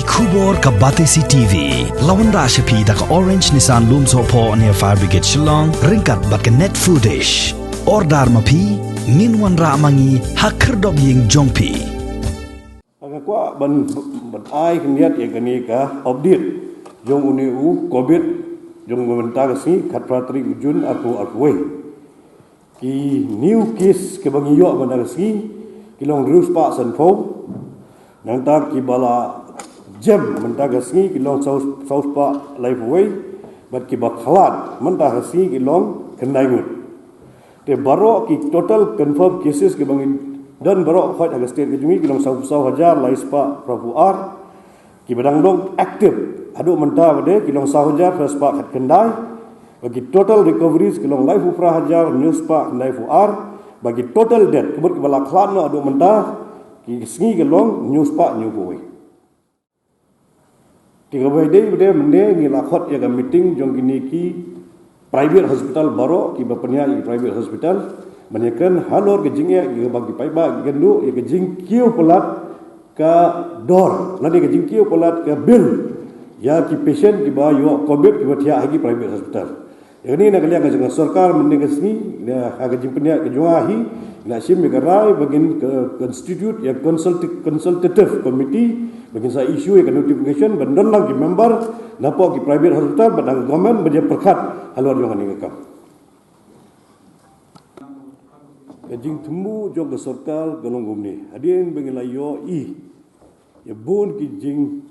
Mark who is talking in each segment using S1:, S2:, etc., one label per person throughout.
S1: Khubor ka Batesi TV lawan ra shapi da ka Orange Nissan Loom Sopo near Fire Brigade Shillong ringkat bat ka net foodish ordar mapi minwan ra mangi hakir dog ying jongpi
S2: aga kwa ban ai kniat ye kani ka update jong uni u covid jong mentag si khat pratri ujun aku akwe ki new case ke bangi yo bandar si kilong rus pa san pho nang ta ki bala jam mentag si kilong saus pa life away bat ki ba khalat mentag si kilong kenai ngut te baro ki total confirm cases ke bangi dan baro khot aga state ke jumi kilong 1,000 lais pa prabu ar ki badang dong active adu menta bade kilong 1,000 first pa khat kendai bagi total recoveries kilong life ufra hajar news pa life ar bagi total death kebut bala khlan no adu menta ki sngi kilong news pa new boy tiga boy dei bade mende ngi la khot ya meeting jong gini ki private hospital baro ki bapanya i private hospital menyekan halor ke jingya ke bagi paiba gendu ke jing kiu pelat ka dor lani ke jing kiu pelat ka bill ya ki patient ki ba yo covid ki bathia agi private hospital ini nak lihat dengan Sorkar menegasi agak jimpinya ke Jungahi nak sim megarai bagin ke constitute ya consultative committee bagin sa issue ya notification bandon lagi member napok ki private hospital badang government baje perkat halor jong ni ngakam kajing temu jong ke Sorkar galong gumni adien bagin layo ya bun ki jing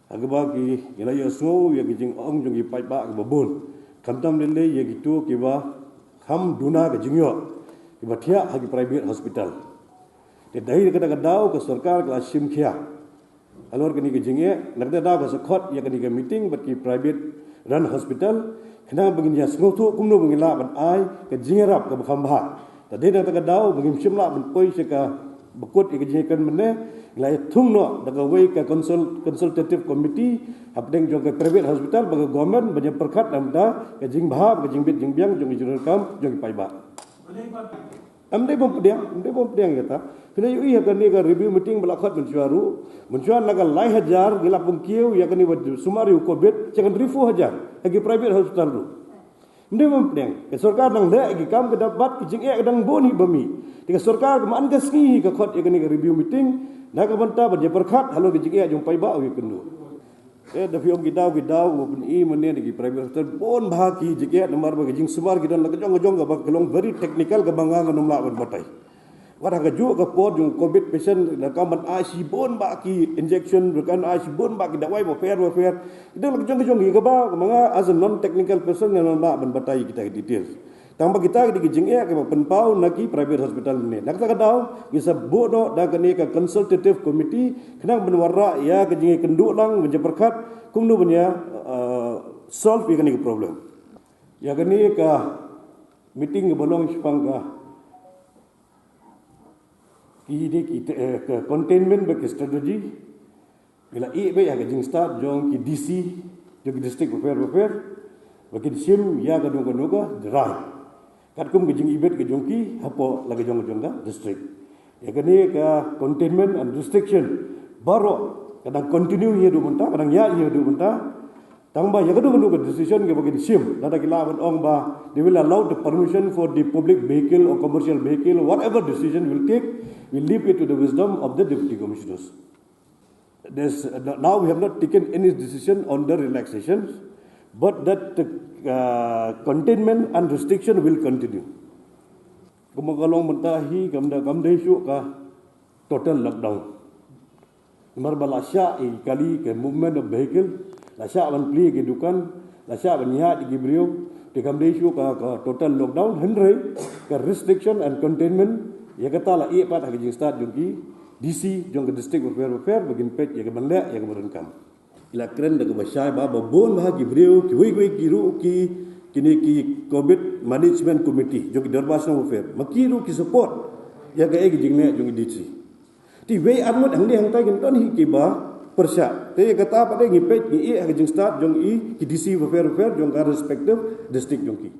S2: agaba ki layo so ya ki jing ong jong ki pai ba ke babun kamtam lele ye gitu kiba ham duna ke jingyo kiba thia hagi private hospital te dai kada kadau ke Sorkar ke sim khia alor kini ke jingye nakda da ke Khot ye kini ke meeting bat ki private run hospital khna begin ya smotu kumno bengila ban ai ke jingerap ke khamba ta dai da kadau begin simla ban koi se ka bekut ke jingekan mene lai thungno daga wei ke consultative committee hapdeng jong ke private hospital bagi government banyak perkat namda ke jing bahab ke jing bit jing biang jong jurul kam jong paiba amde bom pedang kata pila yu kan ni ka review meeting bala Khot mencuaru naga lai hajar gila pungkiu ya kan ni Sumar yu covid jangan rifu hajar lagi private hospital ru amde bom pedang ke Sorkar nang le gi kam ke dapat ke jing kadang boni bami ke Sorkar ke man ke ski ke Khot ya kan ni ka review meeting naga banta banyak perkat halo ke jing jong paiba wi kendu da fi om gidau pun I mene di private hospital bon bahaki jike nomor bagi jing Sumar gidan la jong ga kelong very technical ga banga ga nomla ban batai wara ga ju ga pod jung covid patient da kam ban IC bon baki injection bukan IC bon baki da wai bo fair ida la jong ga ba manga as a non technical person yang nomla ban batai kita details tamba kita di jingya ke penpau naki private hospital ni nak tak tahu bisa bodo da kene ka consultative committee kenang benwarra ya ke jingya kenduk lang menjeperkat kumnu punya solve ke ni problem ya kene ka meeting ke bolong sipang ka ke containment be strategy bila be ya ke jing start jong ki DC jong district affair bagi sim ya ka dong drai kum ke jing ibet ke jongki hapo lagi jong district ya kene ka containment and restriction baro kadang continue ye du menta kadang ya ye du menta tangba ya kadu ke decision ke bagi sim dada kila ban ong ba they will allow the permission for the public vehicle or commercial vehicle whatever decision will take will leave it to the wisdom of the deputy commissioners. Now we have not taken any decision on the relaxations, but that containment and restriction will continue. Kumagalong mentahi kamda isu ka total lockdown. Mar balasya kali ke movement of vehicle, lasya ban pli ke dukan, lasya ban ya di gibrio, de kamda isu ka total lockdown henry ka restriction and containment ya kata la pat ha ke start jongki DC jong ke district affair bagin pet ya ke banle ya ke berenkam. Ila keren da basai ba bon ba gibreu ki wei kiru ki kini ki covid management committee jong darbasna affair makiru ki support ya ga eg jingne jong DC ti wei armut hang hang tai ton hi ki ba persya te kata pade ngipet ki ha jing start jong ki DC affair jong ka respective district jong ki